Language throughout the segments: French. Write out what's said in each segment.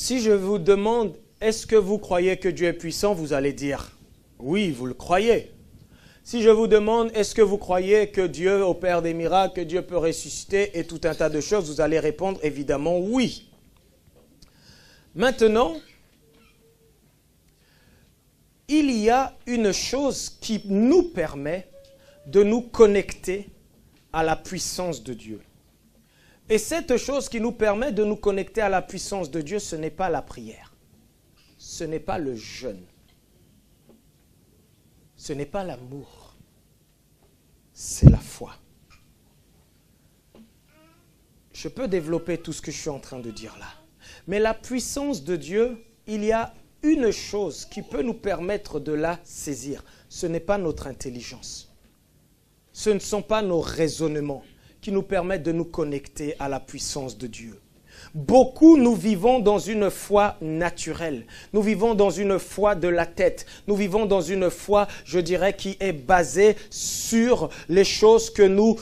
Si je vous demande, est-ce que vous croyez que Dieu est puissant, vous allez dire, oui, vous le croyez. Si je vous demande, est-ce que vous croyez que Dieu opère des miracles, que Dieu peut ressusciter et tout un tas de choses, vous allez répondre évidemment oui. Maintenant, il y a une chose qui nous permet de nous connecter à la puissance de Dieu. Et cette chose qui nous permet de nous connecter à la puissance de Dieu, ce n'est pas la prière. Ce n'est pas le jeûne. Ce n'est pas l'amour. C'est la foi. Je peux développer tout ce que je suis en train de dire là. Mais la puissance de Dieu, il y a une chose qui peut nous permettre de la saisir. Ce n'est pas notre intelligence. Ce ne sont pas nos raisonnements qui nous permettent de nous connecter à la puissance de Dieu. Beaucoup, nous vivons dans une foi naturelle. Nous vivons dans une foi de la tête. Nous vivons dans une foi, je dirais, qui est basée sur les choses que nous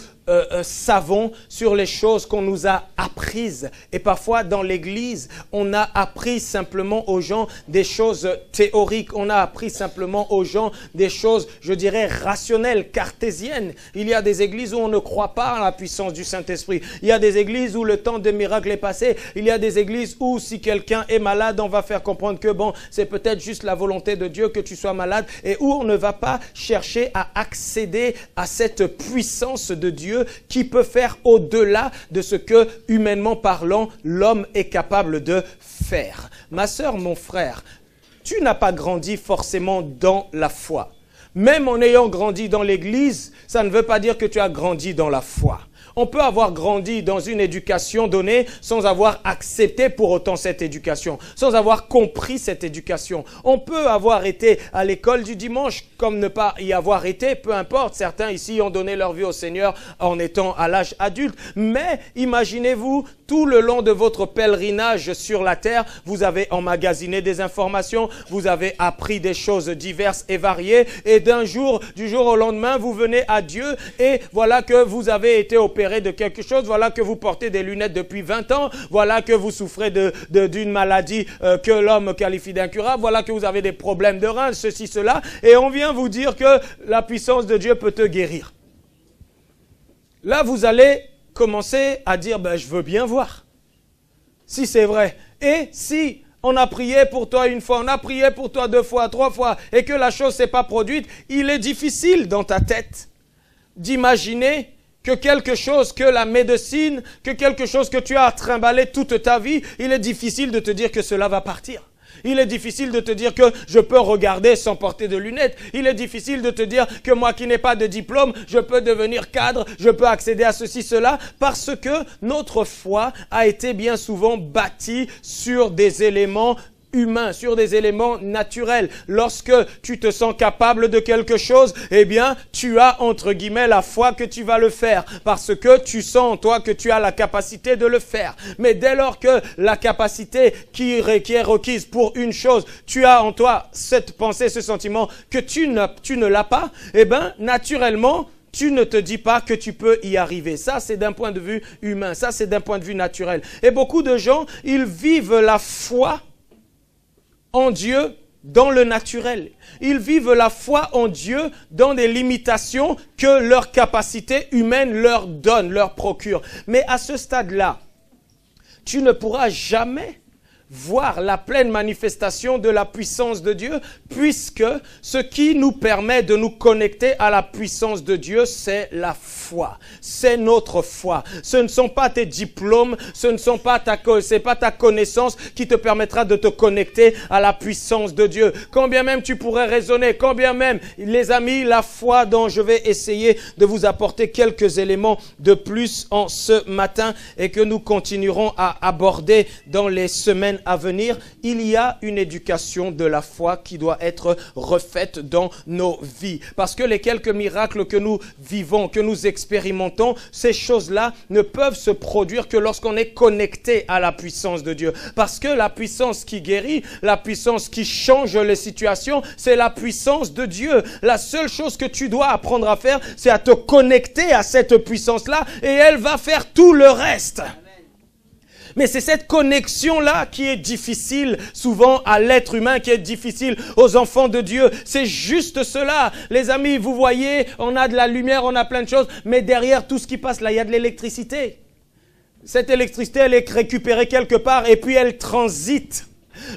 savons, sur les choses qu'on nous a apprises. Et parfois, dans l'Église, on a appris simplement aux gens des choses théoriques. On a appris simplement aux gens des choses, je dirais, rationnelles, cartésiennes. Il y a des églises où on ne croit pas à la puissance du Saint-Esprit. Il y a des églises où le temps des miracles est passé. Il y a des églises où si quelqu'un est malade, on va faire comprendre que bon, c'est peut-être juste la volonté de Dieu que tu sois malade, et où on ne va pas chercher à accéder à cette puissance de Dieu qui peut faire au-delà de ce que, humainement parlant, l'homme est capable de faire. Ma sœur, mon frère, tu n'as pas grandi forcément dans la foi. Même en ayant grandi dans l'église, ça ne veut pas dire que tu as grandi dans la foi. On peut avoir grandi dans une éducation donnée sans avoir accepté pour autant cette éducation, sans avoir compris cette éducation. On peut avoir été à l'école du dimanche comme ne pas y avoir été, peu importe. Certains ici ont donné leur vie au Seigneur en étant à l'âge adulte. Mais imaginez-vous, tout le long de votre pèlerinage sur la terre, vous avez emmagasiné des informations, vous avez appris des choses diverses et variées. Et du jour au lendemain, vous venez à Dieu et voilà que vous avez été opéré de quelque chose, voilà que vous portez des lunettes depuis 20 ans, voilà que vous souffrez d'une maladie que l'homme qualifie d'incurable, voilà que vous avez des problèmes de reins, ceci, cela, et on vient vous dire que la puissance de Dieu peut te guérir. Là, vous allez commencer à dire, ben, je veux bien voir si c'est vrai. Et si on a prié pour toi une fois, on a prié pour toi 2 fois, 3 fois, et que la chose ne s'est pas produite, il est difficile dans ta tête d'imaginer que quelque chose, que la médecine, que quelque chose que tu as trimballé toute ta vie, il est difficile de te dire que cela va partir. Il est difficile de te dire que je peux regarder sans porter de lunettes. Il est difficile de te dire que moi qui n'ai pas de diplôme, je peux devenir cadre, je peux accéder à ceci, cela, parce que notre foi a été bien souvent bâtie sur des éléments humain, sur des éléments naturels. Lorsque tu te sens capable de quelque chose, eh bien, tu as, entre guillemets, la foi que tu vas le faire, parce que tu sens en toi que tu as la capacité de le faire. Mais dès lors que la capacité qui est requise pour une chose, tu as en toi cette pensée, ce sentiment que tu ne l'as pas, eh bien, naturellement, tu ne te dis pas que tu peux y arriver. Ça, c'est d'un point de vue humain. Ça, c'est d'un point de vue naturel. Et beaucoup de gens, ils vivent la foi en Dieu dans le naturel. Ils vivent la foi en Dieu dans des limitations que leur capacité humaine leur donne, leur procure. Mais à ce stade-là, tu ne pourras jamais voir la pleine manifestation de la puissance de Dieu, puisque ce qui nous permet de nous connecter à la puissance de Dieu, c'est la foi. C'est notre foi. Ce ne sont pas tes diplômes, ce ne sont pas c'est pas ta connaissance qui te permettra de te connecter à la puissance de Dieu. Quand bien même tu pourrais raisonner, quand bien même, les amis, la foi dont je vais essayer de vous apporter quelques éléments de plus en ce matin et que nous continuerons à aborder dans les semaines à venir, il y a une éducation de la foi qui doit être refaite dans nos vies. Parce que les quelques miracles que nous vivons, que nous expérimentons, ces choses-là ne peuvent se produire que lorsqu'on est connecté à la puissance de Dieu. Parce que la puissance qui guérit, la puissance qui change les situations, c'est la puissance de Dieu. La seule chose que tu dois apprendre à faire, c'est à te connecter à cette puissance-là et elle va faire tout le reste. Mais c'est cette connexion-là qui est difficile souvent à l'être humain, qui est difficile aux enfants de Dieu. C'est juste cela. Les amis, vous voyez, on a de la lumière, on a plein de choses, mais derrière tout ce qui passe là, il y a de l'électricité. Cette électricité, elle est récupérée quelque part et puis elle transite.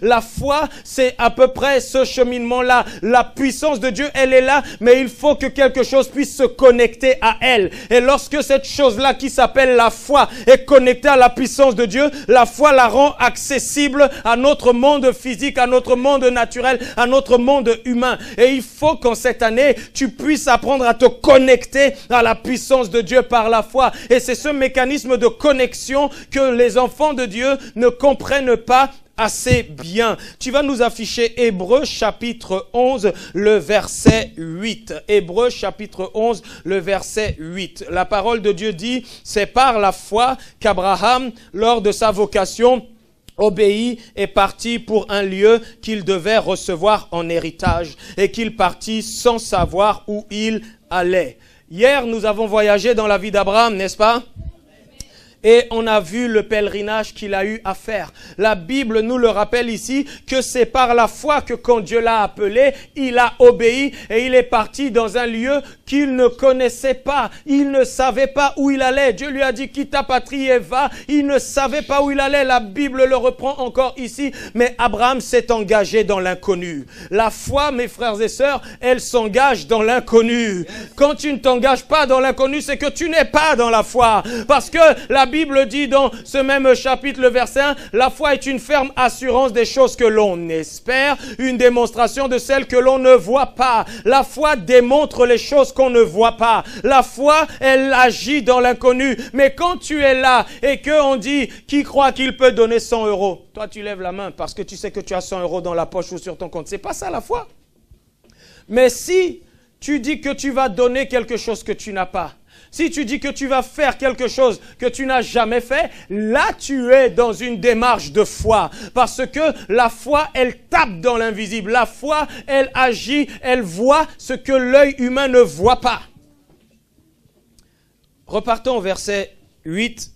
La foi, c'est à peu près ce cheminement-là. La puissance de Dieu, elle est là, mais il faut que quelque chose puisse se connecter à elle. Et lorsque cette chose-là qui s'appelle la foi est connectée à la puissance de Dieu, la foi la rend accessible à notre monde physique, à notre monde naturel, à notre monde humain. Et il faut qu'en cette année, tu puisses apprendre à te connecter à la puissance de Dieu par la foi. Et c'est ce mécanisme de connexion que les enfants de Dieu ne comprennent pas assez bien. Tu vas nous afficher Hébreux chapitre 11, le verset 8. Hébreux chapitre 11, le verset 8. La parole de Dieu dit, c'est par la foi qu'Abraham, lors de sa vocation, obéit et partit pour un lieu qu'il devait recevoir en héritage et qu'il partit sans savoir où il allait. Hier, nous avons voyagé dans la vie d'Abraham, n'est-ce pas ? Et on a vu le pèlerinage qu'il a eu à faire. La Bible nous le rappelle ici que c'est par la foi que quand Dieu l'a appelé, il a obéi et il est parti dans un lieu qu'il ne connaissait pas. Il ne savait pas où il allait. Dieu lui a dit quitte ta patrie et va. Il ne savait pas où il allait. La Bible le reprend encore ici. Mais Abraham s'est engagé dans l'inconnu. La foi, mes frères et sœurs, elle s'engage dans l'inconnu. Quand tu ne t'engages pas dans l'inconnu, c'est que tu n'es pas dans la foi. Parce que la Bible dit dans ce même chapitre, le verset 1, la foi est une ferme assurance des choses que l'on espère, une démonstration de celles que l'on ne voit pas. La foi démontre les choses qu'on ne voit pas. La foi, elle agit dans l'inconnu. Mais quand tu es là et qu'on dit, qui croit qu'il peut donner 100 €? Toi, tu lèves la main parce que tu sais que tu as 100 € dans la poche ou sur ton compte. C'est pas ça la foi. Mais si tu dis que tu vas donner quelque chose que tu n'as pas, si tu dis que tu vas faire quelque chose que tu n'as jamais fait, là tu es dans une démarche de foi. Parce que la foi, elle tape dans l'invisible. La foi, elle agit, elle voit ce que l'œil humain ne voit pas. Repartons au verset 8.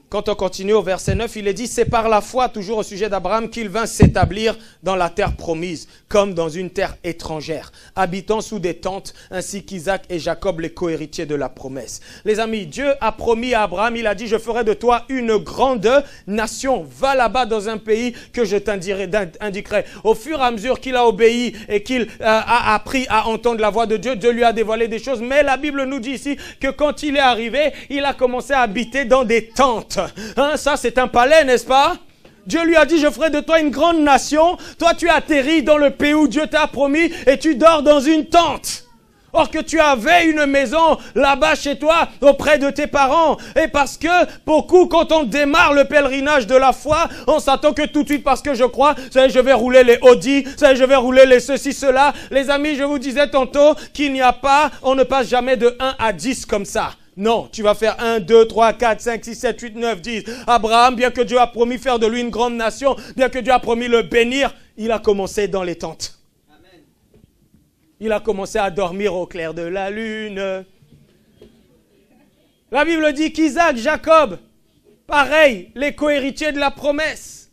Quand on continue au verset 9, il est dit, c'est par la foi, toujours au sujet d'Abraham, qu'il vint s'établir dans la terre promise, comme dans une terre étrangère, habitant sous des tentes, ainsi qu'Isaac et Jacob, les cohéritiers de la promesse. Les amis, Dieu a promis à Abraham, il a dit, je ferai de toi une grande nation. Va là-bas dans un pays que je t'indiquerai. Au fur et à mesure qu'il a obéi et qu'il a appris à entendre la voix de Dieu, Dieu lui a dévoilé des choses. Mais la Bible nous dit ici que quand il est arrivé, il a commencé à habiter dans des tentes. Hein, ça, c'est un palais, n'est-ce pas? Dieu lui a dit, je ferai de toi une grande nation. Toi, tu atterris dans le pays où Dieu t'a promis et tu dors dans une tente. Or que tu avais une maison là-bas chez toi, auprès de tes parents. Et parce que beaucoup, quand on démarre le pèlerinage de la foi, on s'attend que tout de suite, parce que je crois, je vais rouler les Audi, je vais rouler les ceci, cela. Les amis, je vous disais tantôt qu'il n'y a pas, on ne passe jamais de 1 à 10 comme ça. Non, tu vas faire 1, 2, 3, 4, 5, 6, 7, 8, 9, 10. Abraham, bien que Dieu a promis faire de lui une grande nation, bien que Dieu a promis le bénir, il a commencé dans les tentes. Amen. Il a commencé à dormir au clair de la lune. La Bible dit qu'Isaac, Jacob, pareil, les cohéritiers de la promesse.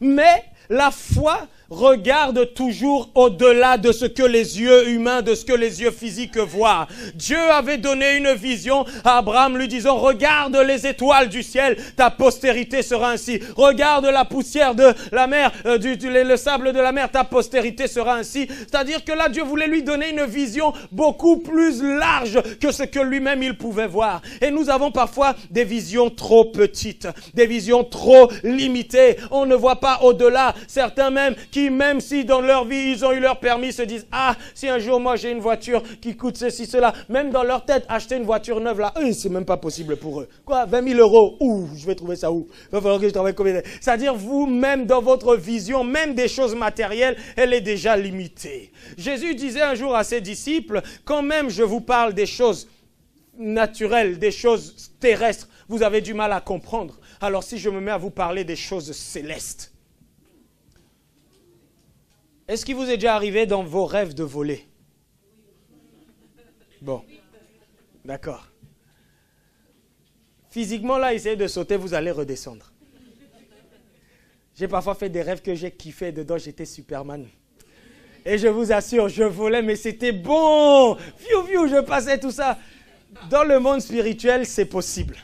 Mais la foi regarde toujours au-delà de ce que les yeux humains, de ce que les yeux physiques voient. Dieu avait donné une vision à Abraham lui disant, regarde les étoiles du ciel, ta postérité sera ainsi. Regarde la poussière de la mer, le sable de la mer, ta postérité sera ainsi. C'est-à-dire que là, Dieu voulait lui donner une vision beaucoup plus large que ce que lui-même il pouvait voir. Et nous avons parfois des visions trop petites, des visions trop limitées. On ne voit pas au-delà. Certains même si dans leur vie, ils ont eu leur permis, se disent, ah, si un jour, moi, j'ai une voiture qui coûte ceci, cela, même dans leur tête, acheter une voiture neuve, là, c'est même pas possible pour eux. Quoi, 20 000 €? Ouh, je vais trouver ça où? Il va falloir que je travaille combien? C'est-à-dire, vous-même, dans votre vision, même des choses matérielles, elle est déjà limitée. Jésus disait un jour à ses disciples, quand même je vous parle des choses naturelles, des choses terrestres, vous avez du mal à comprendre. Alors, si je me mets à vous parler des choses célestes, est-ce qu'il vous est déjà arrivé dans vos rêves de voler? Bon, d'accord. Physiquement, là, essayez de sauter, vous allez redescendre. J'ai parfois fait des rêves que j'ai kiffé. Dedans, j'étais Superman. Et je vous assure, je volais, mais c'était bon. Je passais tout ça. Dans le monde spirituel, c'est possible.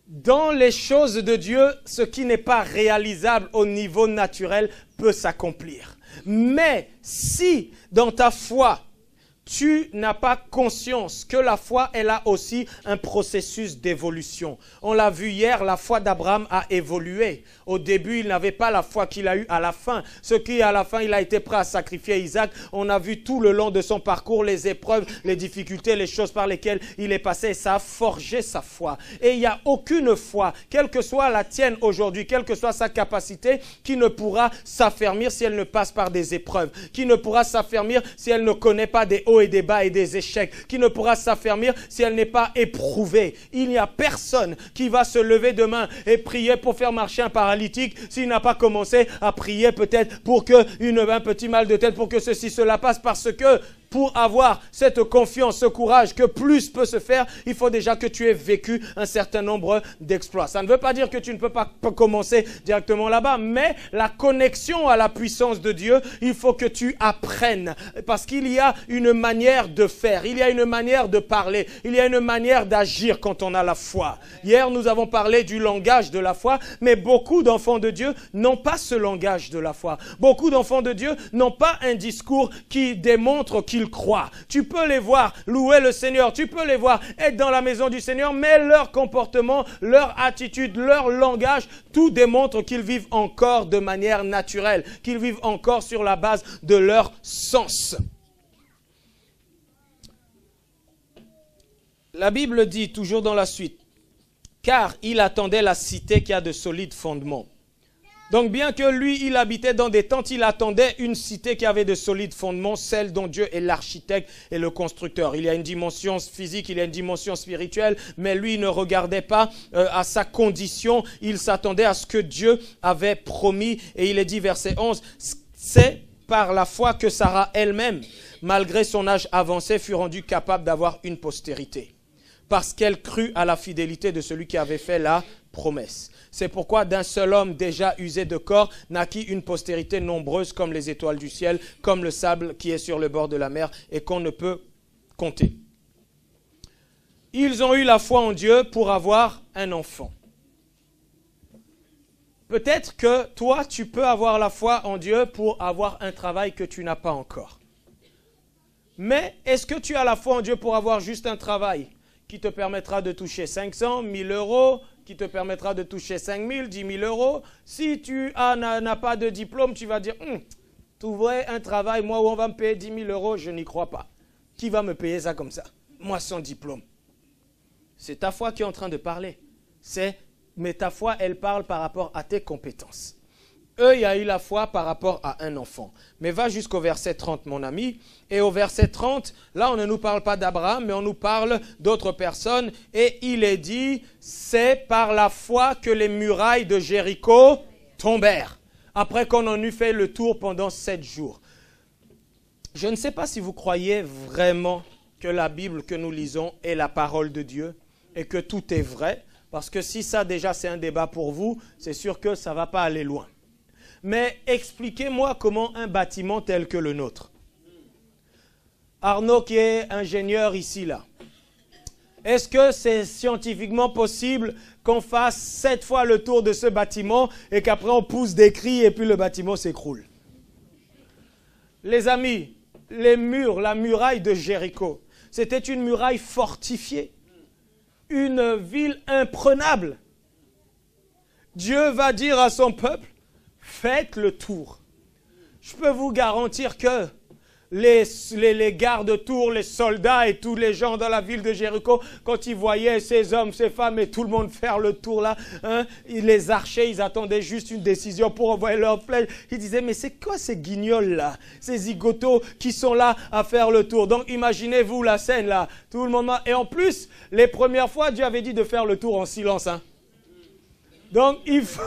Dans les choses de Dieu, ce qui n'est pas réalisable au niveau naturel peut s'accomplir. Mais si dans ta foi, tu n'as pas conscience que la foi, elle a aussi un processus d'évolution. On l'a vu hier, la foi d'Abraham a évolué. Au début, il n'avait pas la foi qu'il a eue à la fin. Ce qui, à la fin, il a été prêt à sacrifier Isaac. On a vu tout le long de son parcours les épreuves, les difficultés, les choses par lesquelles il est passé. Et ça a forgé sa foi. Et il n'y a aucune foi, quelle que soit la tienne aujourd'hui, quelle que soit sa capacité, qui ne pourra s'affermir si elle ne passe par des épreuves, qui ne pourra s'affermir si elle ne connaît pas des hauts et des bas et des échecs, qui ne pourra s'affermir si elle n'est pas éprouvée. Il n'y a personne qui va se lever demain et prier pour faire marcher un paralytique s'il n'a pas commencé à prier peut-être pour que un petit mal de tête, pour que ceci, cela passe, parce que pour avoir cette confiance, ce courage que plus peut se faire, il faut déjà que tu aies vécu un certain nombre d'exploits. Ça ne veut pas dire que tu ne peux pas commencer directement là-bas, mais la connexion à la puissance de Dieu, il faut que tu apprennes. Parce qu'il y a une manière de faire, il y a une manière de parler, il y a une manière d'agir quand on a la foi. Hier, nous avons parlé du langage de la foi, mais beaucoup d'enfants de Dieu n'ont pas ce langage de la foi. Beaucoup d'enfants de Dieu n'ont pas un discours qui démontre qu'ils croient. Tu peux les voir louer le Seigneur, tu peux les voir être dans la maison du Seigneur, mais leur comportement, leur attitude, leur langage, tout démontre qu'ils vivent encore de manière naturelle, qu'ils vivent encore sur la base de leur sens. La Bible dit, toujours dans la suite, « Car il attendait la cité qui a de solides fondements. » Donc bien que lui, il habitait dans des tentes, il attendait une cité qui avait de solides fondements, celle dont Dieu est l'architecte et le constructeur. Il y a une dimension physique, il y a une dimension spirituelle, mais lui ne regardait pas à sa condition, il s'attendait à ce que Dieu avait promis. Et il est dit, verset 11, « C'est par la foi que Sarah elle-même, malgré son âge avancé, fut rendue capable d'avoir une postérité. Parce qu'elle crut à la fidélité de celui qui avait fait la promesse. C'est pourquoi d'un seul homme déjà usé de corps naquit une postérité nombreuse comme les étoiles du ciel, comme le sable qui est sur le bord de la mer et qu'on ne peut compter. » Ils ont eu la foi en Dieu pour avoir un enfant. Peut-être que toi, tu peux avoir la foi en Dieu pour avoir un travail que tu n'as pas encore. Mais est-ce que tu as la foi en Dieu pour avoir juste un travail qui te permettra de toucher 500, 1000 euros, qui te permettra de toucher 5 000, 10 000 euros. Si tu n'as pas de diplôme, tu vas dire, trouver un travail, moi où on va me payer 10 000 euros, je n'y crois pas. Qui va me payer ça comme ça? Moi sans diplôme. C'est ta foi qui est en train de parler. Mais ta foi, elle parle par rapport à tes compétences. Eux, il y a eu la foi par rapport à un enfant. Mais va jusqu'au verset 30, mon ami. Et au verset 30, là, on ne nous parle pas d'Abraham, mais on nous parle d'autres personnes. Et il est dit, c'est par la foi que les murailles de Jéricho tombèrent. Après qu'on en eut fait le tour pendant 7 jours. Je ne sais pas si vous croyez vraiment que la Bible que nous lisons est la parole de Dieu et que tout est vrai. Parce que si ça, déjà, c'est un débat pour vous, c'est sûr que ça ne va pas aller loin. Mais expliquez-moi comment un bâtiment tel que le nôtre. Arnaud qui est ingénieur ici, là. Est-ce que c'est scientifiquement possible qu'on fasse 7 fois le tour de ce bâtiment et qu'après on pousse des cris et puis le bâtiment s'écroule? Les amis, les murs, la muraille de Jéricho, c'était une muraille fortifiée. Une ville imprenable. Dieu va dire à son peuple, faites le tour. Je peux vous garantir que les gardes-tours, les soldats et tous les gens dans la ville de Jéricho, quand ils voyaient ces hommes, ces femmes et tout le monde faire le tour là, les archers, ils attendaient juste une décision pour envoyer leurs flèches. Ils disaient, mais c'est quoi ces guignols là, ces zigotos qui sont là à faire le tour? Donc imaginez-vous la scène là, tout le monde. Et en plus, les premières fois, Dieu avait dit de faire le tour en silence. Donc il faut...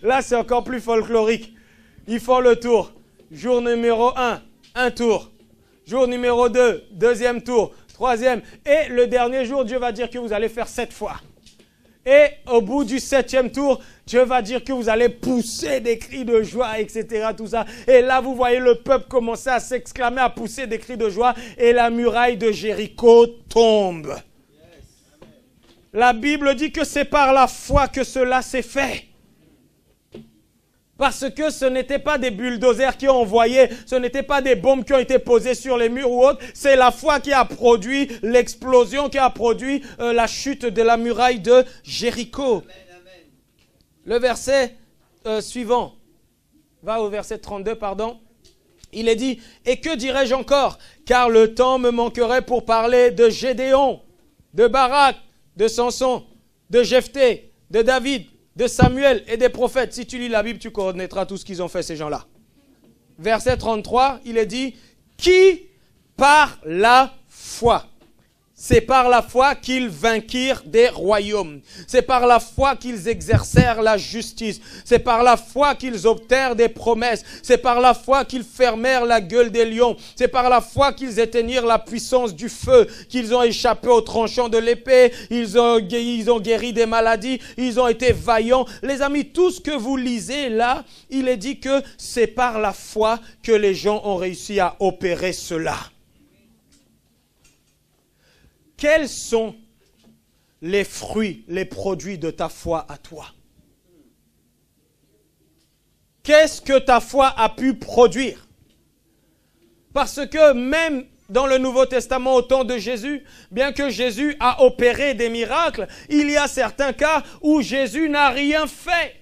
là c'est encore plus folklorique. Ils font le tour. Jour numéro 1. Un tour. Jour numéro 2, deuxième tour, troisième. Et le dernier jour, Dieu va dire que vous allez faire 7 fois. Et au bout du 7e tour, Dieu va dire que vous allez pousser des cris de joie, etc. Tout ça. Et là, vous voyez le peuple commencer à s'exclamer, à pousser des cris de joie. Et la muraille de Jéricho tombe. La Bible dit que c'est par la foi que cela s'est fait. Parce que ce n'étaient pas des bulldozers qui ont envoyé, ce n'étaient pas des bombes qui ont été posées sur les murs ou autres. C'est la foi qui a produit l'explosion, qui a produit la chute de la muraille de Jéricho. Amen, amen. Le verset suivant, va au verset 32, pardon. Il est dit, « Et que dirais-je encore? Car le temps me manquerait pour parler de Gédéon, de Barak, de Samson, de Jephthé, de David, de Samuel et des prophètes. » Si tu lis la Bible, tu connaîtras tout ce qu'ils ont fait, ces gens-là. Verset 33, il est dit, « Qui par la foi ?» C'est par la foi qu'ils vainquirent des royaumes. C'est par la foi qu'ils exercèrent la justice. C'est par la foi qu'ils obtinrent des promesses. C'est par la foi qu'ils fermèrent la gueule des lions. C'est par la foi qu'ils éteignirent la puissance du feu, qu'ils ont échappé aux tranchants de l'épée. Ils ont guéri des maladies. Ils ont été vaillants. Les amis, tout ce que vous lisez là, il est dit que c'est par la foi que les gens ont réussi à opérer cela. Quels sont les fruits, les produits de ta foi à toi? Qu'est-ce que ta foi a pu produire? Parce que même dans le Nouveau Testament, au temps de Jésus, bien que Jésus a opéré des miracles, il y a certains cas où Jésus n'a rien fait.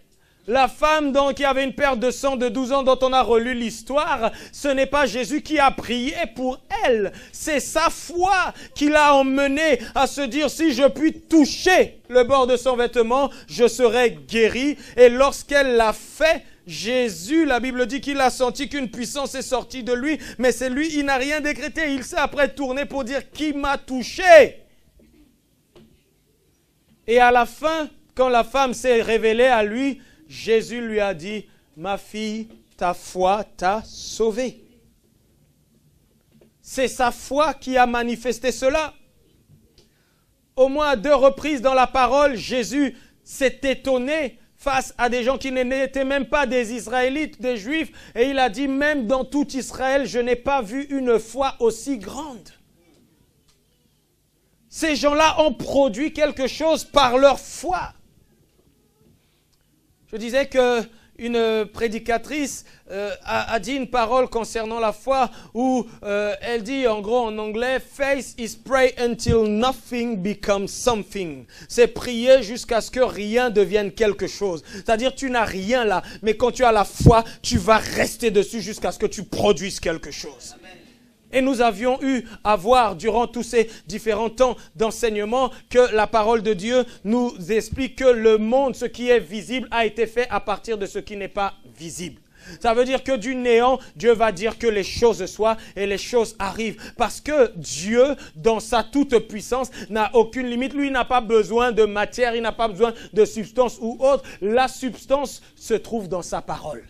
La femme qui avait une perte de sang de 12 ans dont on a relu l'histoire, ce n'est pas Jésus qui a prié pour elle. C'est sa foi qui l'a emmenée à se dire, si je puis toucher le bord de son vêtement, je serai guéri. Et lorsqu'elle l'a fait, Jésus, la Bible dit qu'il a senti qu'une puissance est sortie de lui, mais c'est lui, il n'a rien décrété. Il s'est après tourné pour dire, qui m'a touché? Et à la fin, quand la femme s'est révélée à lui, Jésus lui a dit, ma fille, ta foi t'a sauvée. C'est sa foi qui a manifesté cela. Au moins à 2 reprises dans la parole, Jésus s'est étonné face à des gens qui n'étaient même pas des Israélites, des Juifs. Et il a dit, même dans tout Israël, je n'ai pas vu une foi aussi grande. Ces gens-là ont produit quelque chose par leur foi. Je disais qu'une prédicatrice a dit une parole concernant la foi où elle dit en gros en anglais « Faith is pray until nothing becomes something ». C'est prier jusqu'à ce que rien devienne quelque chose. C'est-à-dire tu n'as rien là, mais quand tu as la foi, tu vas rester dessus jusqu'à ce que tu produises quelque chose. Amen. Et nous avions eu à voir durant tous ces différents temps d'enseignement que la parole de Dieu nous explique que le monde, ce qui est visible, a été fait à partir de ce qui n'est pas visible. Ça veut dire que du néant, Dieu va dire que les choses soient et les choses arrivent. Parce que Dieu, dans sa toute puissance, n'a aucune limite. Lui, il n'a pas besoin de matière, il n'a pas besoin de substance ou autre. La substance se trouve dans sa parole.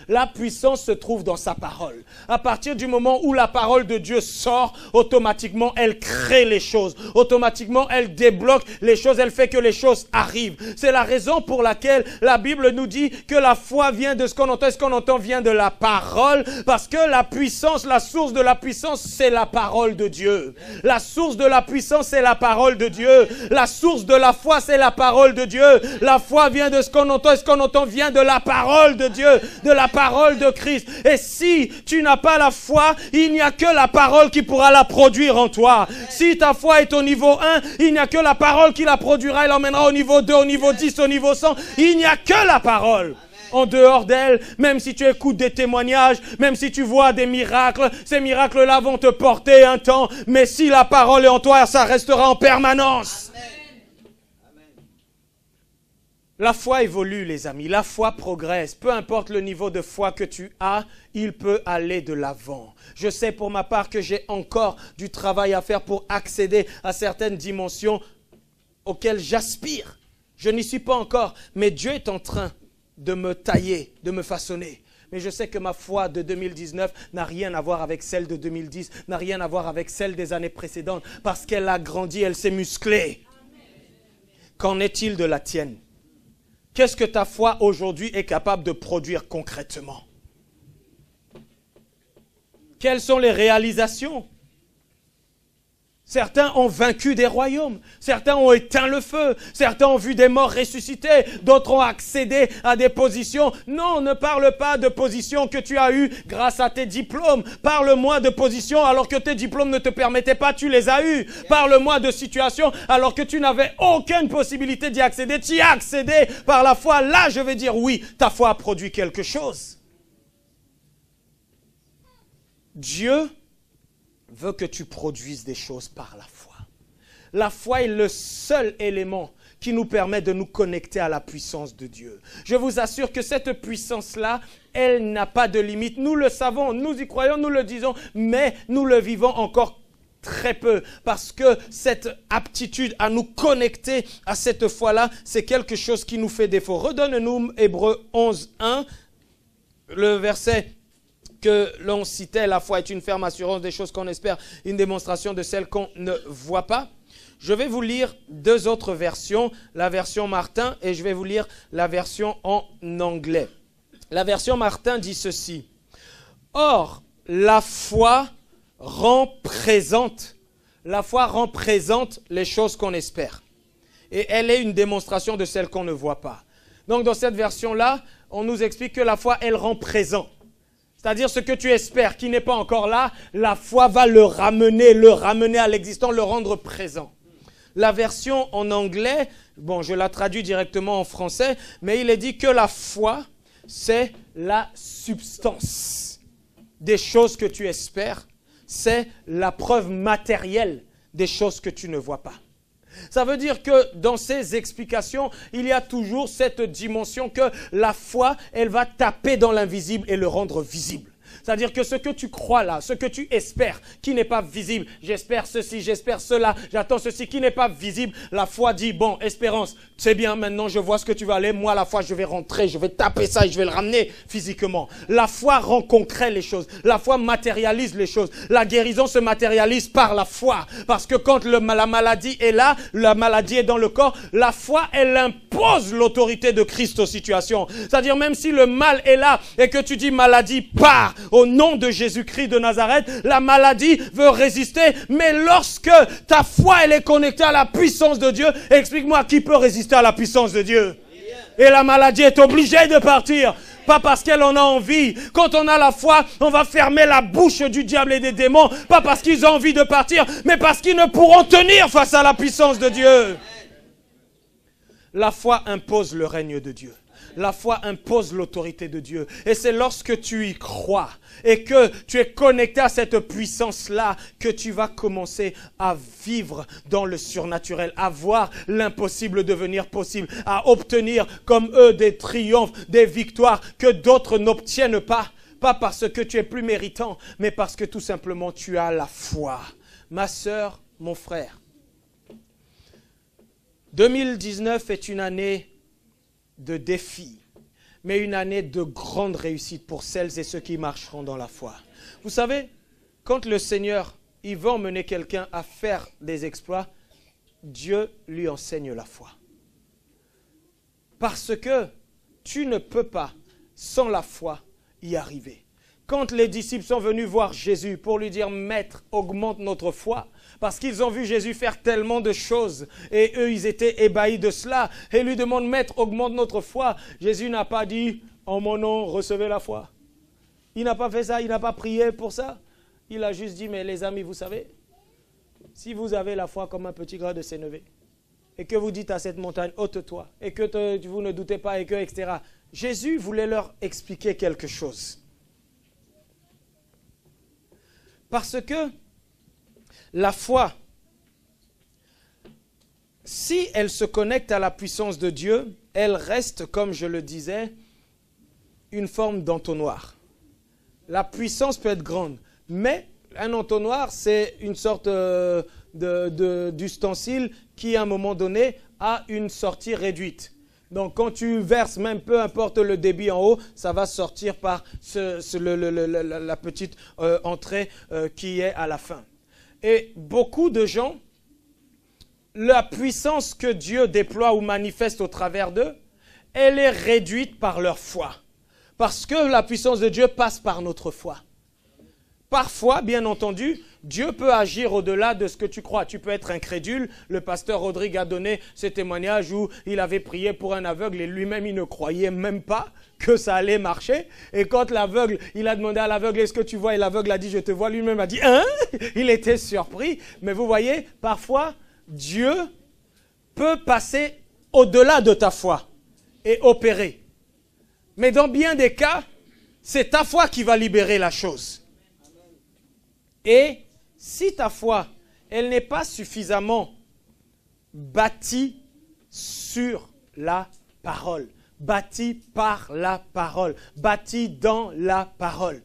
La puissance se trouve dans sa parole. À partir du moment où la parole de Dieu sort, automatiquement, elle crée les choses. Automatiquement, elle débloque les choses. Elle fait que les choses arrivent. C'est la raison pour laquelle la Bible nous dit que la foi vient de ce qu'on entend. Et ce qu'on entend vient de la parole. Parce que la puissance, la source de la puissance, c'est la parole de Dieu. La source de la puissance, c'est la parole de Dieu. La source de la foi, c'est la parole de Dieu. La foi vient de ce qu'on entend. Et ce qu'on entend vient de la parole de Dieu. De la parole de Christ. Et si tu n'as pas la foi, il n'y a que la parole qui pourra la produire en toi. Si ta foi est au niveau 1, il n'y a que la parole qui la produira et l'emmènera au niveau 2, au niveau 10, au niveau 100. Il n'y a que la parole. En dehors d'elle, même si tu écoutes des témoignages, même si tu vois des miracles, ces miracles-là vont te porter un temps. Mais si la parole est en toi, ça restera en permanence. Amen. La foi évolue, les amis. La foi progresse. Peu importe le niveau de foi que tu as, il peut aller de l'avant. Je sais pour ma part que j'ai encore du travail à faire pour accéder à certaines dimensions auxquelles j'aspire. Je n'y suis pas encore, mais Dieu est en train de me tailler, de me façonner. Mais je sais que ma foi de 2019 n'a rien à voir avec celle de 2010, n'a rien à voir avec celle des années précédentes, parce qu'elle a grandi, elle s'est musclée. Qu'en est-il de la tienne? Qu'est-ce que ta foi aujourd'hui est capable de produire concrètement? Quelles sont les réalisations? Certains ont vaincu des royaumes, certains ont éteint le feu, certains ont vu des morts ressuscités, d'autres ont accédé à des positions. Non, ne parle pas de positions que tu as eues grâce à tes diplômes. Parle-moi de positions alors que tes diplômes ne te permettaient pas, tu les as eus. Parle-moi de situations alors que tu n'avais aucune possibilité d'y accéder, tu y as accédé par la foi. Là, je vais dire oui, ta foi a produit quelque chose. Dieu veut que tu produises des choses par la foi. La foi est le seul élément qui nous permet de nous connecter à la puissance de Dieu. Je vous assure que cette puissance-là, elle n'a pas de limite. Nous le savons, nous y croyons, nous le disons, mais nous le vivons encore très peu, parce que cette aptitude à nous connecter à cette foi-là, c'est quelque chose qui nous fait défaut. Redonne-nous Hébreux 11, 1, le verset que l'on citait, la foi est une ferme assurance des choses qu'on espère, une démonstration de celles qu'on ne voit pas. Je vais vous lire deux autres versions, la version Martin et je vais vous lire la version en anglais. La version Martin dit ceci. Or, la foi rend présente les choses qu'on espère. Et elle est une démonstration de celles qu'on ne voit pas. Donc dans cette version-là, on nous explique que la foi, elle rend présent. C'est-à-dire ce que tu espères qui n'est pas encore là, la foi va le ramener à l'existant, le rendre présent. La version en anglais, bon, je la traduis directement en français, mais il est dit que la foi, c'est la substance des choses que tu espères, c'est la preuve matérielle des choses que tu ne vois pas. Ça veut dire que dans ces explications, il y a toujours cette dimension que la foi, elle va taper dans l'invisible et le rendre visible. C'est-à-dire que ce que tu crois là, ce que tu espères, qui n'est pas visible, j'espère ceci, j'espère cela, j'attends ceci, qui n'est pas visible, la foi dit, bon, espérance, c'est bien, maintenant je vois ce que tu vas aller, moi la foi je vais rentrer, je vais taper ça et je vais le ramener physiquement. La foi rend concret les choses, la foi matérialise les choses, la guérison se matérialise par la foi, parce que quand la maladie est là, la maladie est dans le corps, la foi elle impose l'autorité de Christ aux situations. C'est-à-dire même si le mal est là et que tu dis maladie part, au nom de Jésus-Christ de Nazareth, la maladie veut résister, mais lorsque ta foi elle est connectée à la puissance de Dieu, explique-moi qui peut résister à la puissance de Dieu? Et la maladie est obligée de partir, pas parce qu'elle en a envie. Quand on a la foi, on va fermer la bouche du diable et des démons, pas parce qu'ils ont envie de partir, mais parce qu'ils ne pourront tenir face à la puissance de Dieu. La foi impose le règne de Dieu. La foi impose l'autorité de Dieu. Et c'est lorsque tu y crois et que tu es connecté à cette puissance-là que tu vas commencer à vivre dans le surnaturel, à voir l'impossible devenir possible, à obtenir comme eux des triomphes, des victoires que d'autres n'obtiennent pas. Pas parce que tu es plus méritant, mais parce que tout simplement tu as la foi. Ma sœur, mon frère, 2019 est une année de défis, mais une année de grande réussite pour celles et ceux qui marcheront dans la foi. Vous savez, quand le Seigneur, il veut emmener quelqu'un à faire des exploits, Dieu lui enseigne la foi. Parce que tu ne peux pas, sans la foi, y arriver. Quand les disciples sont venus voir Jésus pour lui dire « Maître, augmente notre foi », parce qu'ils ont vu Jésus faire tellement de choses et eux, ils étaient ébahis de cela. Et lui demandent, Maître, augmente notre foi. Jésus n'a pas dit, en mon nom, recevez la foi. Il n'a pas fait ça, il n'a pas prié pour ça. Il a juste dit, mais les amis, vous savez, si vous avez la foi comme un petit grain de sénévé, et que vous dites à cette montagne, ôte-toi, et que vous ne doutez pas, et que, etc. Jésus voulait leur expliquer quelque chose. Parce que la foi, si elle se connecte à la puissance de Dieu, elle reste, comme je le disais, une forme d'entonnoir. La puissance peut être grande, mais un entonnoir, c'est une sorte d'ustensile qui, à un moment donné, a une sortie réduite. Donc, quand tu verses, même peu importe le débit en haut, ça va sortir par la petite entrée qui est à la fin. Et beaucoup de gens la puissance que Dieu déploie ou manifeste au travers d'eux, elle est réduite par leur foi. Parce que la puissance de Dieu passe par notre foi. Parfois, bien entendu, Dieu peut agir au-delà de ce que tu crois. Tu peux être incrédule. Le pasteur Rodrigue a donné ce témoignage où il avait prié pour un aveugle et lui-même, il ne croyait même pas que ça allait marcher. Et quand l'aveugle, il a demandé à l'aveugle, est-ce que tu vois? Et l'aveugle a dit, je te vois. Lui-même a dit, hein? Il était surpris. Mais vous voyez, parfois, Dieu peut passer au-delà de ta foi et opérer. Mais dans bien des cas, c'est ta foi qui va libérer la chose. Et si ta foi, elle n'est pas suffisamment bâtie sur la parole, bâtie par la parole, bâtie dans la parole,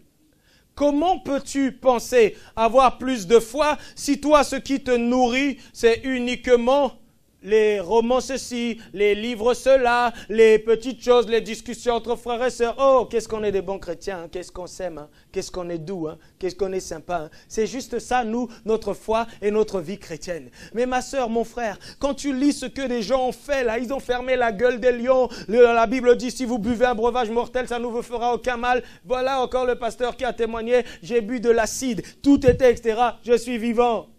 comment peux-tu penser avoir plus de foi si toi, ce qui te nourrit, c'est uniquement les romans ceci, les livres cela, les petites choses, les discussions entre frères et sœurs. Oh, qu'est-ce qu'on est des bons chrétiens, hein? Qu'est-ce qu'on s'aime, hein? Qu'est-ce qu'on est doux, hein? Qu'est-ce qu'on est sympa. Hein? C'est juste ça, nous, notre foi et notre vie chrétienne. Mais ma sœur, mon frère, quand tu lis ce que les gens ont fait, là, ils ont fermé la gueule des lions. La Bible dit, si vous buvez un breuvage mortel, ça ne vous fera aucun mal. Voilà encore le pasteur qui a témoigné, j'ai bu de l'acide, tout était, etc. Je suis vivant.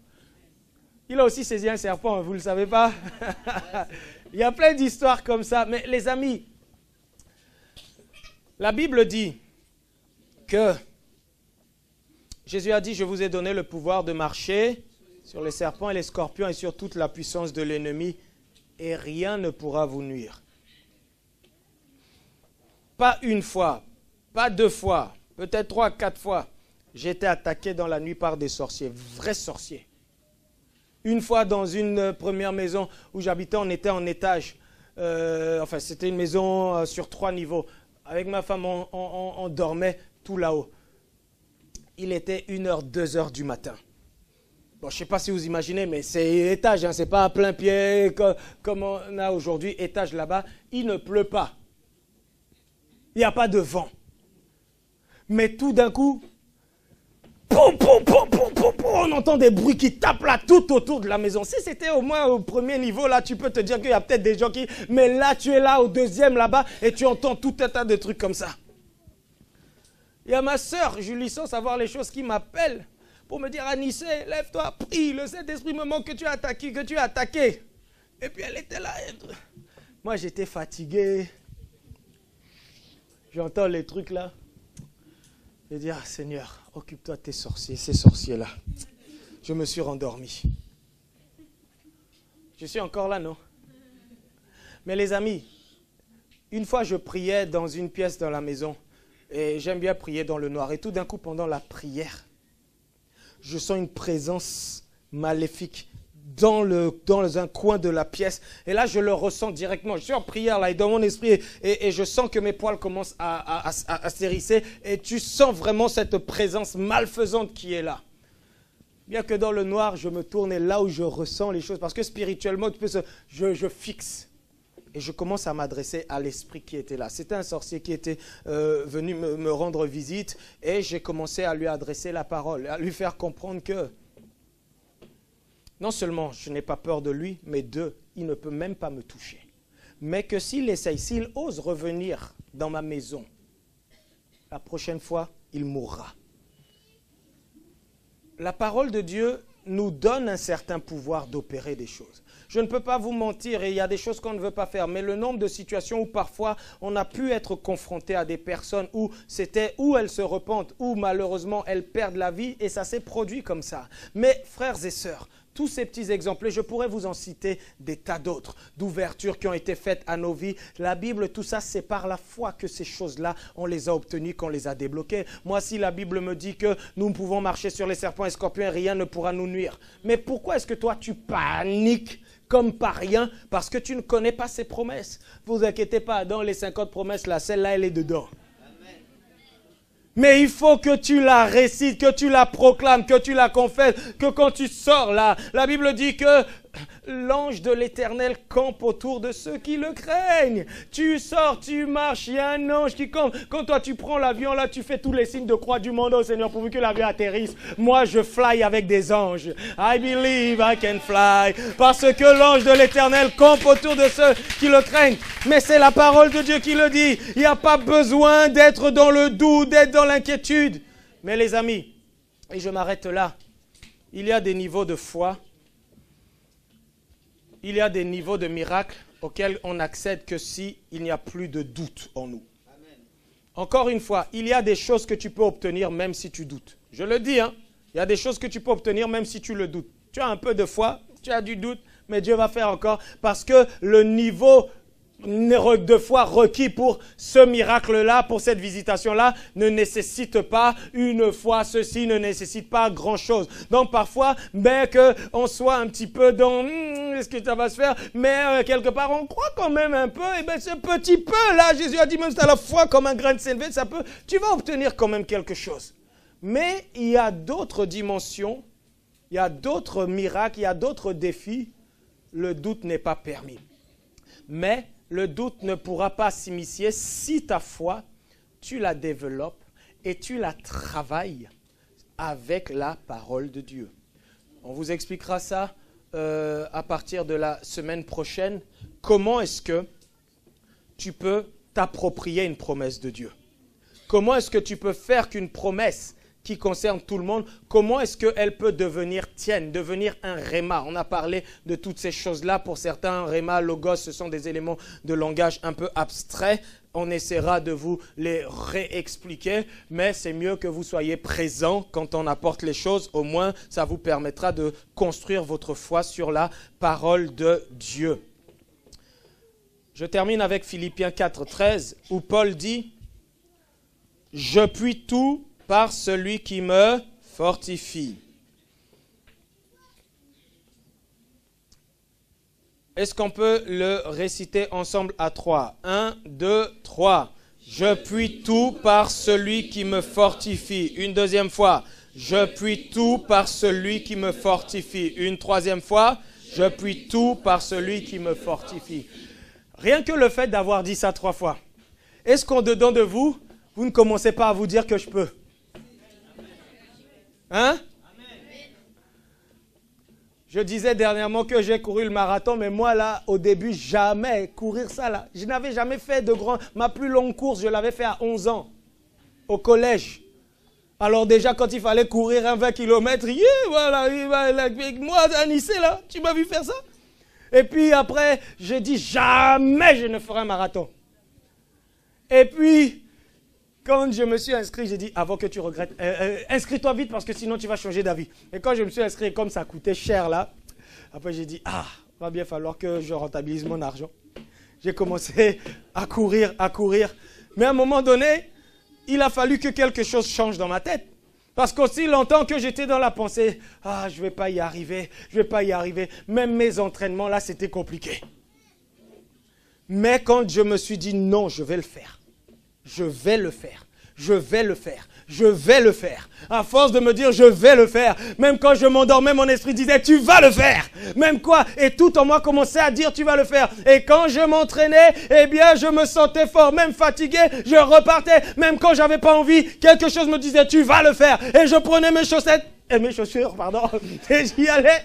Il a aussi saisi un serpent, vous ne le savez pas? Il y a plein d'histoires comme ça. Mais les amis, la Bible dit que Jésus a dit, je vous ai donné le pouvoir de marcher sur les serpents et les scorpions et sur toute la puissance de l'ennemi et rien ne pourra vous nuire. Pas une fois, pas deux fois, peut-être 3, 4 fois, j'ai été attaqué dans la nuit par des sorciers, vrais sorciers. Une fois, dans une première maison où j'habitais, on était en étage. C'était une maison sur 3 niveaux. Avec ma femme, on dormait tout là-haut. Il était 1h, 2h du matin. Bon, je ne sais pas si vous imaginez, mais c'est étage, hein, ce n'est pas à plein pied comme on a aujourd'hui. Étage là-bas, il ne pleut pas. Il n'y a pas de vent. Mais tout d'un coup, on entend des bruits qui tapent là tout autour de la maison. Si c'était au moins au premier niveau, là, tu peux te dire qu'il y a peut-être des gens qui... Mais là, tu es là au deuxième là-bas et tu entends tout un tas de trucs comme ça. Il y a ma sœur, Julie, sans savoir les choses, qui m'appelle pour me dire, Anissé, lève-toi, prie, le Saint-Esprit me montre que tu as attaqué. Et puis elle était là. Moi, j'étais fatigué. J'entends les trucs là. Je dis, ah, Seigneur, occupe-toi de tes sorciers, ces sorciers-là. Je me suis rendormi. Je suis encore là, non? Mais les amis, une fois je priais dans une pièce dans la maison, et j'aime bien prier dans le noir, et tout d'un coup, pendant la prière, je sens une présence maléfique dans un coin de la pièce. Et là, je le ressens directement. Je suis en prière là, et dans mon esprit, et je sens que mes poils commencent à s'hérisser. Et tu sens vraiment cette présence malfaisante qui est là. Bien que dans le noir, je me tourne et là où je ressens les choses. Parce que spirituellement, je fixe. Et je commence à m'adresser à l'esprit qui était là. C'était un sorcier qui était venu me rendre visite. Et j'ai commencé à lui adresser la parole, à lui faire comprendre que non seulement je n'ai pas peur de lui, mais 2, il ne peut même pas me toucher. Mais que s'il essaye, s'il ose revenir dans ma maison, la prochaine fois, il mourra. La parole de Dieu nous donne un certain pouvoir d'opérer des choses. Je ne peux pas vous mentir, et il y a des choses qu'on ne veut pas faire, mais le nombre de situations où parfois on a pu être confronté à des personnes où elles se repentent, où malheureusement elles perdent la vie, et ça s'est produit comme ça. Mais frères et sœurs, tous ces petits exemples, et je pourrais vous en citer des tas d'autres, d'ouvertures qui ont été faites à nos vies. La Bible, tout ça, c'est par la foi que ces choses-là, on les a obtenues, qu'on les a débloquées. Moi, si la Bible me dit que nous pouvons marcher sur les serpents et scorpions et rien ne pourra nous nuire, mais pourquoi est-ce que toi, tu paniques comme pas rien parce que tu ne connais pas ces promesses? Vous inquiétez pas, dans les 50 promesses, là, celle-là, elle est dedans. Mais il faut que tu la récites, que tu la proclames, que tu la confesses, que quand tu sors là, la Bible dit que l'ange de l'Éternel campe autour de ceux qui le craignent. Tu sors, tu marches, il y a un ange qui campe. Quand toi tu prends l'avion, là tu fais tous les signes de croix du monde au Seigneur pourvu que l'avion atterrisse. Moi je fly avec des anges. I believe I can fly. Parce que l'ange de l'Éternel campe autour de ceux qui le craignent. Mais c'est la parole de Dieu qui le dit. Il n'y a pas besoin d'être dans le doute, d'être dans l'inquiétude. Mais les amis, et je m'arrête là, il y a des niveaux de foi. Il y a des niveaux de miracles auxquels on n'accède que si il n'y a plus de doute en nous. Amen. Encore une fois, il y a des choses que tu peux obtenir même si tu doutes. Je le dis, hein, il y a des choses que tu peux obtenir même si tu le doutes. Tu as un peu de foi, tu as du doute, mais Dieu va faire encore parce que le niveau de foi requis pour ce miracle-là, pour cette visitation-là, ne nécessite pas une foi, ceci ne nécessite pas grand-chose. Donc parfois, qu'on soit un petit peu dans est-ce que ça va se faire, mais quelque part on croit quand même un peu, et bien ce petit peu-là, Jésus a dit même si tu as la foi comme un grain de sénévé, tu vas obtenir quand même quelque chose. Mais il y a d'autres dimensions, il y a d'autres miracles, il y a d'autres défis, le doute n'est pas permis. Mais le doute ne pourra pas s'immiscer si ta foi, tu la développes et tu la travailles avec la parole de Dieu. On vous expliquera ça à partir de la semaine prochaine. Comment est-ce que tu peux t'approprier une promesse de Dieu? Comment est-ce que tu peux faire qu'une promesse qui concerne tout le monde, comment est-ce qu'elle peut devenir tienne, devenir un réma? On a parlé de toutes ces choses-là. Pour certains, réma, logos, ce sont des éléments de langage un peu abstraits. On essaiera de vous les réexpliquer, mais c'est mieux que vous soyez présents quand on apporte les choses. Au moins, ça vous permettra de construire votre foi sur la parole de Dieu. Je termine avec Philippiens 4:13, où Paul dit « Je puis tout par celui qui me fortifie. » Est-ce qu'on peut le réciter ensemble à 3? 1, 2, 3. Je puis tout par celui qui me fortifie. Une deuxième fois. Je puis tout par celui qui me fortifie. Une troisième fois. Je puis tout par celui qui me fortifie. Rien que le fait d'avoir dit ça 3 fois. Est-ce qu'en dedans de vous, vous ne commencez pas à vous dire que je peux? Hein? Je disais dernièrement que j'ai couru le marathon, mais moi là, au début, jamais courir ça là. Je n'avais jamais fait de grand... Ma plus longue course, je l'avais fait à 11 ans, au collège. Alors déjà, quand il fallait courir un 20 km, voilà, moi, à Nice, là, tu m'as vu faire ça? Et puis après, j'ai dit, jamais je ne ferai un marathon. Et puis... Quand je me suis inscrit, j'ai dit, avant que tu regrettes, inscris-toi vite parce que sinon tu vas changer d'avis. Et quand je me suis inscrit, comme ça coûtait cher là, après j'ai dit, va bien falloir que je rentabilise mon argent. J'ai commencé à courir. Mais à un moment donné, il a fallu que quelque chose change dans ma tête. Parce qu'aussi longtemps que j'étais dans la pensée, je ne vais pas y arriver. Même mes entraînements là, c'était compliqué. Mais quand je me suis dit, non, je vais le faire. Je vais le faire. À force de me dire, je vais le faire. Même quand je m'endormais, mon esprit disait, tu vas le faire. Même quoi? Et tout en moi commençait à dire, tu vas le faire. Et quand je m'entraînais, eh bien, je me sentais fort. Même fatigué, je repartais. Même quand j'avais pas envie, quelque chose me disait, tu vas le faire. Et je prenais mes chaussures, et j'y allais.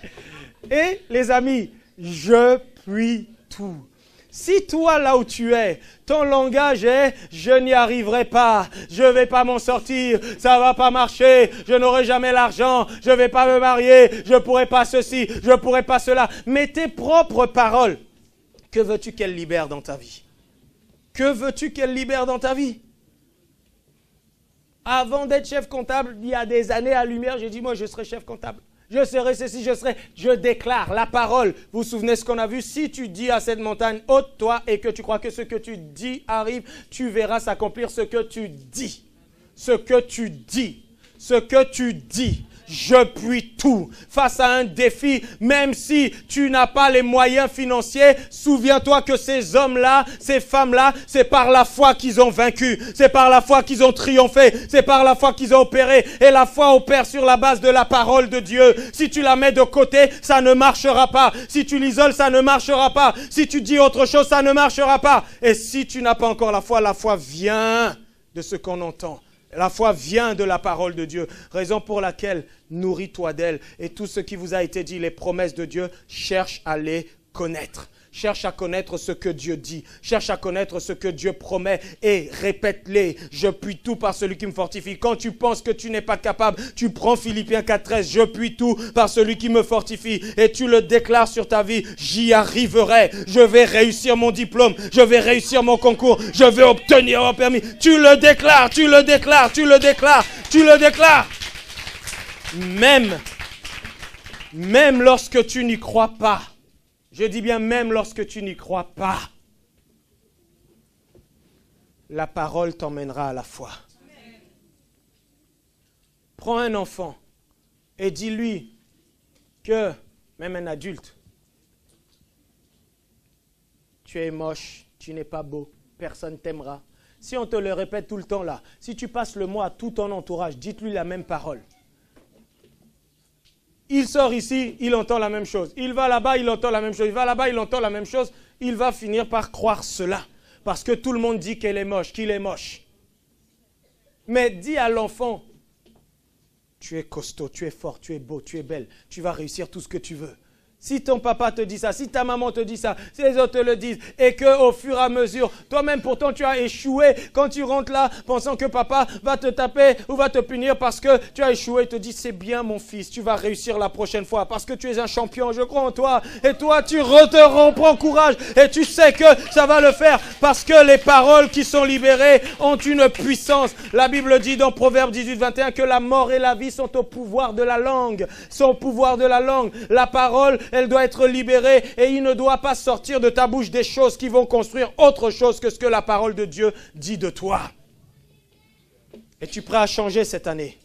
Et les amis, je puis tout. Si toi, là où tu es, ton langage est « je n'y arriverai pas, je ne vais pas m'en sortir, ça ne va pas marcher, je n'aurai jamais l'argent, je ne vais pas me marier, je ne pourrai pas ceci, je ne pourrai pas cela ». Mais tes propres paroles, que veux-tu qu'elles libèrent dans ta vie? Que veux-tu qu'elles libèrent dans ta vie? Avant d'être chef comptable, il y a des années à Lumière, j'ai dit « moi, je serai chef comptable ». Je serai ceci, je déclare la parole. Vous vous souvenez ce qu'on a vu? Si tu dis à cette montagne, ôte-toi, et que tu crois que ce que tu dis arrive, tu verras s'accomplir ce que tu dis. Ce que tu dis. Ce que tu dis. je puis tout. Face à un défi, même si tu n'as pas les moyens financiers, souviens-toi que ces hommes-là, ces femmes-là, c'est par la foi qu'ils ont vaincu. C'est par la foi qu'ils ont triomphé. C'est par la foi qu'ils ont opéré. Et la foi opère sur la base de la parole de Dieu. Si tu la mets de côté, ça ne marchera pas. Si tu l'isoles, ça ne marchera pas. Si tu dis autre chose, ça ne marchera pas. Et si tu n'as pas encore la foi vient de ce qu'on entend. La foi vient de la parole de Dieu, raison pour laquelle nourris-toi d'elle. Et tout ce qui vous a été dit, les promesses de Dieu, cherche à les connaître. Cherche à connaître ce que Dieu dit. Cherche à connaître ce que Dieu promet et répète-les. Je puis tout par celui qui me fortifie. Quand tu penses que tu n'es pas capable, tu prends Philippiens 4,13. Je puis tout par celui qui me fortifie. Et tu le déclares sur ta vie. J'y arriverai. Je vais réussir mon diplôme. Je vais réussir mon concours. Je vais obtenir mon permis. Tu le déclares, tu le déclares, tu le déclares, tu le déclares. Même lorsque tu n'y crois pas. Je dis bien même lorsque tu n'y crois pas, la parole t'emmènera à la foi. Amen. Prends un enfant et dis-lui que, même un adulte, tu es moche, tu n'es pas beau, personne t'aimera. Si on te le répète tout le temps là, si tu passes le mois à tout ton entourage, dites-lui la même parole. Il sort ici, il entend la même chose. Il va là-bas, il entend la même chose. Il va là-bas, il entend la même chose. Il va finir par croire cela. Parce que tout le monde dit qu'elle est moche, qu'il est moche. Mais dis à l'enfant, tu es costaud, tu es fort, tu es beau, tu es belle. Tu vas réussir tout ce que tu veux. Si ton papa te dit ça, si ta maman te dit ça, si les autres te le disent, et qu'au fur et à mesure, toi-même pourtant tu as échoué, quand tu rentres là, pensant que papa va te taper ou va te punir parce que tu as échoué, il te dit c'est bien mon fils, tu vas réussir la prochaine fois parce que tu es un champion, je crois en toi. Et toi tu te reprends courage et tu sais que ça va le faire parce que les paroles qui sont libérées ont une puissance. La Bible dit dans Proverbe 18, 21 que la mort et la vie sont au pouvoir de la langue, sont au pouvoir de la langue. La parole, elle doit être libérée et il ne doit pas sortir de ta bouche des choses qui vont construire autre chose que ce que la parole de Dieu dit de toi. Es-tu prêt à changer cette année?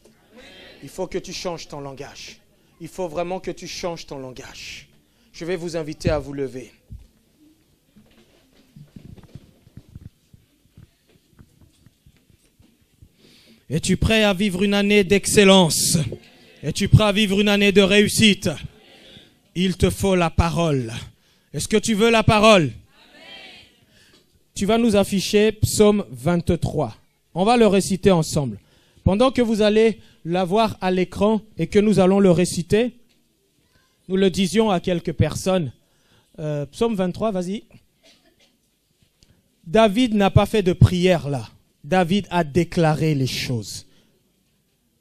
Il faut que tu changes ton langage. Il faut vraiment que tu changes ton langage. Je vais vous inviter à vous lever. Es-tu prêt à vivre une année d'excellence? Es-tu prêt à vivre une année de réussite? Il te faut la parole. Est-ce que tu veux la parole? Amen. Tu vas nous afficher Psaume 23. On va le réciter ensemble. Pendant que vous allez l'avoir à l'écran et que nous allons le réciter, nous le disions à quelques personnes. Psaume 23, vas-y. David n'a pas fait de prière là. David a déclaré les choses.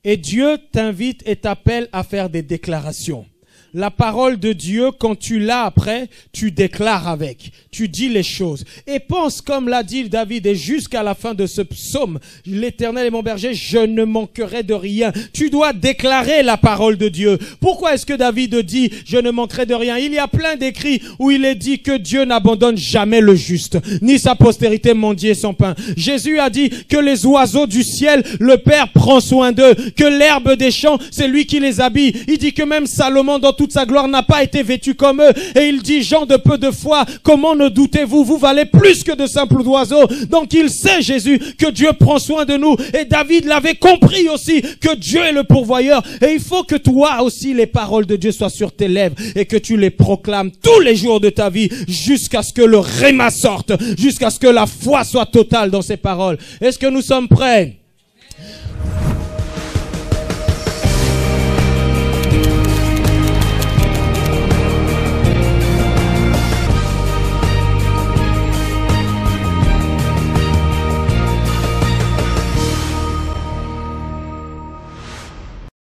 Et Dieu t'invite et t'appelle à faire des déclarations. La parole de Dieu, quand tu l'as après, tu déclares avec. Tu dis les choses. Et pense comme l'a dit David, et jusqu'à la fin de ce psaume, l'Éternel est mon berger, je ne manquerai de rien. Tu dois déclarer la parole de Dieu. Pourquoi est-ce que David dit, je ne manquerai de rien? Il y a plein d'écrits où il est dit que Dieu n'abandonne jamais le juste, ni sa postérité mendier son pain. Jésus a dit que les oiseaux du ciel, le Père prend soin d'eux, que l'herbe des champs, c'est lui qui les habille. Il dit que même Salomon, dans toute sa gloire, n'a pas été vêtu comme eux. Et il dit, gens de peu de foi, comment ne doutez-vous? Vous valez plus que de simples oiseaux. Donc il sait, Jésus, que Dieu prend soin de nous. Et David l'avait compris aussi, que Dieu est le pourvoyeur. Et il faut que toi aussi, les paroles de Dieu soient sur tes lèvres et que tu les proclames tous les jours de ta vie jusqu'à ce que le réma sorte, jusqu'à ce que la foi soit totale dans ces paroles. Est-ce que nous sommes prêts?